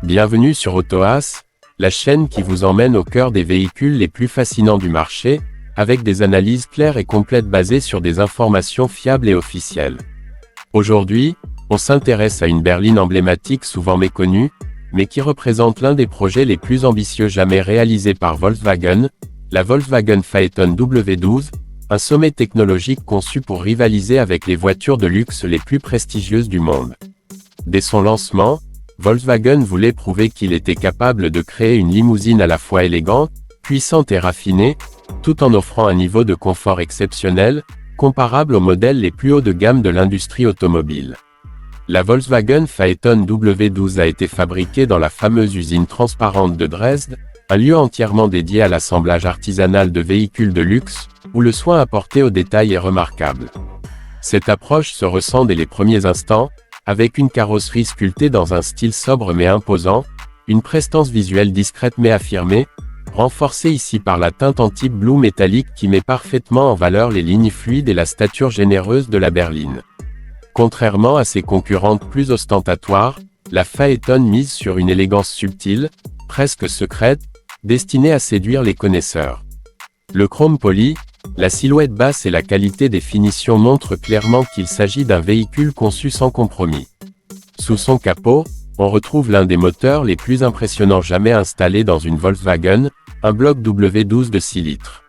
Bienvenue sur AutoAs, la chaîne qui vous emmène au cœur des véhicules les plus fascinants du marché, avec des analyses claires et complètes basées sur des informations fiables et officielles. Aujourd'hui, on s'intéresse à une berline emblématique souvent méconnue, mais qui représente l'un des projets les plus ambitieux jamais réalisés par Volkswagen, la Volkswagen Phaeton W12, un sommet technologique conçu pour rivaliser avec les voitures de luxe les plus prestigieuses du monde. Dès son lancement, Volkswagen voulait prouver qu'il était capable de créer une limousine à la fois élégante, puissante et raffinée, tout en offrant un niveau de confort exceptionnel, comparable aux modèles les plus hauts de gamme de l'industrie automobile. La Volkswagen Phaeton W12 a été fabriquée dans la fameuse usine transparente de Dresde, un lieu entièrement dédié à l'assemblage artisanal de véhicules de luxe, où le soin apporté aux détails est remarquable. Cette approche se ressent dès les premiers instants, avec une carrosserie sculptée dans un style sobre mais imposant, une prestance visuelle discrète mais affirmée, renforcée ici par la teinte antique bleu métallique qui met parfaitement en valeur les lignes fluides et la stature généreuse de la berline. Contrairement à ses concurrentes plus ostentatoires, la Phaeton mise sur une élégance subtile, presque secrète, destinée à séduire les connaisseurs. Le chrome poli, la silhouette basse et la qualité des finitions montrent clairement qu'il s'agit d'un véhicule conçu sans compromis. Sous son capot, on retrouve l'un des moteurs les plus impressionnants jamais installés dans une Volkswagen, un bloc W12 de 6 litres.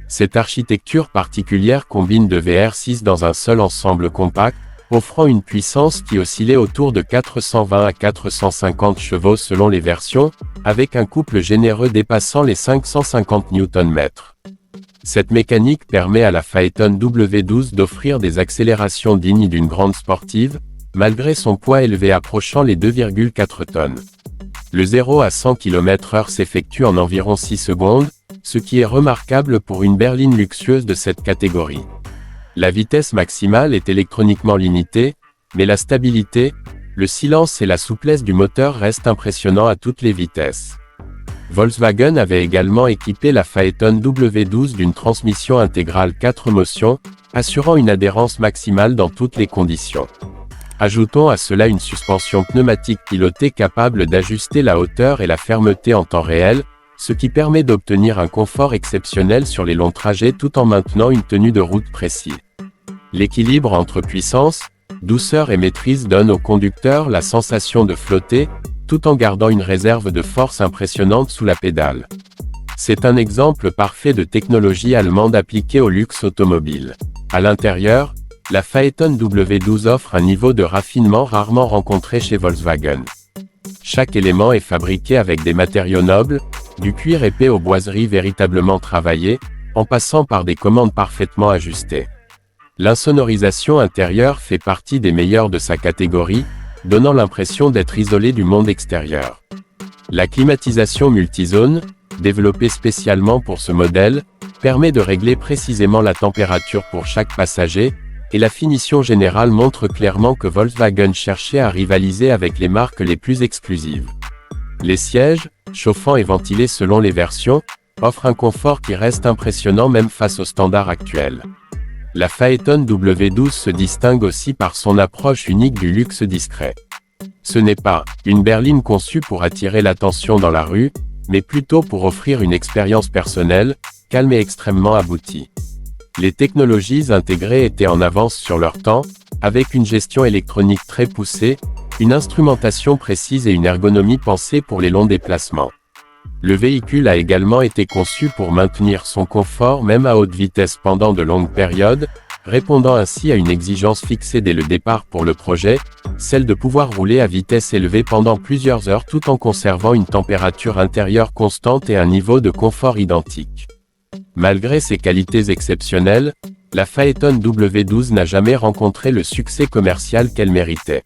Cette architecture particulière combine deux VR6 dans un seul ensemble compact, offrant une puissance qui oscillait autour de 420 à 450 chevaux selon les versions, avec un couple généreux dépassant les 550 Nm. Cette mécanique permet à la Phaeton W12 d'offrir des accélérations dignes d'une grande sportive, malgré son poids élevé approchant les 2,4 tonnes. Le 0 à 100 km/h s'effectue en environ 6 secondes, ce qui est remarquable pour une berline luxueuse de cette catégorie. La vitesse maximale est électroniquement limitée, mais la stabilité, le silence et la souplesse du moteur restent impressionnants à toutes les vitesses. Volkswagen avait également équipé la Phaeton W12 d'une transmission intégrale 4 motions, assurant une adhérence maximale dans toutes les conditions. Ajoutons à cela une suspension pneumatique pilotée capable d'ajuster la hauteur et la fermeté en temps réel, ce qui permet d'obtenir un confort exceptionnel sur les longs trajets tout en maintenant une tenue de route précise. L'équilibre entre puissance, douceur et maîtrise donne au conducteur la sensation de flotter, tout en gardant une réserve de force impressionnante sous la pédale. C'est un exemple parfait de technologie allemande appliquée au luxe automobile. À l'intérieur, la Phaeton W12 offre un niveau de raffinement rarement rencontré chez Volkswagen. Chaque élément est fabriqué avec des matériaux nobles, du cuir épais aux boiseries véritablement travaillées, en passant par des commandes parfaitement ajustées. L'insonorisation intérieure fait partie des meilleures de sa catégorie, donnant l'impression d'être isolé du monde extérieur. La climatisation multizone, développée spécialement pour ce modèle, permet de régler précisément la température pour chaque passager, et la finition générale montre clairement que Volkswagen cherchait à rivaliser avec les marques les plus exclusives. Les sièges, chauffants et ventilés selon les versions, offrent un confort qui reste impressionnant même face aux standards actuels. La Phaeton W12 se distingue aussi par son approche unique du luxe discret. Ce n'est pas une berline conçue pour attirer l'attention dans la rue, mais plutôt pour offrir une expérience personnelle, calme et extrêmement aboutie. Les technologies intégrées étaient en avance sur leur temps, avec une gestion électronique très poussée, une instrumentation précise et une ergonomie pensée pour les longs déplacements. Le véhicule a également été conçu pour maintenir son confort même à haute vitesse pendant de longues périodes, répondant ainsi à une exigence fixée dès le départ pour le projet, celle de pouvoir rouler à vitesse élevée pendant plusieurs heures tout en conservant une température intérieure constante et un niveau de confort identique. Malgré ses qualités exceptionnelles, la Phaeton W12 n'a jamais rencontré le succès commercial qu'elle méritait.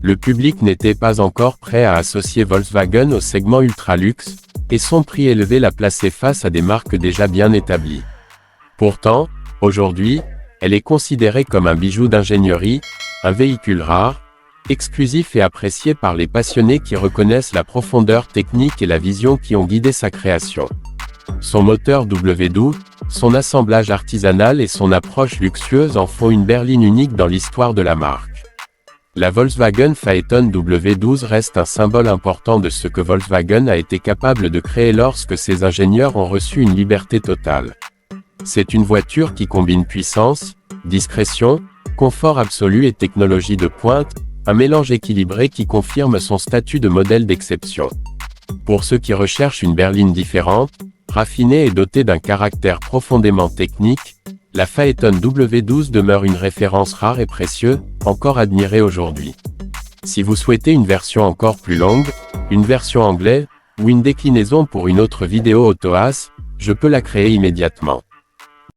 Le public n'était pas encore prêt à associer Volkswagen au segment ultra-luxe, et son prix élevé l'a placé face à des marques déjà bien établies. Pourtant, aujourd'hui, elle est considérée comme un bijou d'ingénierie, un véhicule rare, exclusif et apprécié par les passionnés qui reconnaissent la profondeur technique et la vision qui ont guidé sa création. Son moteur W12, son assemblage artisanal et son approche luxueuse en font une berline unique dans l'histoire de la marque. La Volkswagen Phaeton W12 reste un symbole important de ce que Volkswagen a été capable de créer lorsque ses ingénieurs ont reçu une liberté totale. C'est une voiture qui combine puissance, discrétion, confort absolu et technologie de pointe, un mélange équilibré qui confirme son statut de modèle d'exception. Pour ceux qui recherchent une berline différente, raffinée et dotée d'un caractère profondément technique, la Phaeton W12 demeure une référence rare et précieuse, encore admirée aujourd'hui. Si vous souhaitez une version encore plus longue, une version anglaise, ou une déclinaison pour une autre vidéo AutoAS, je peux la créer immédiatement.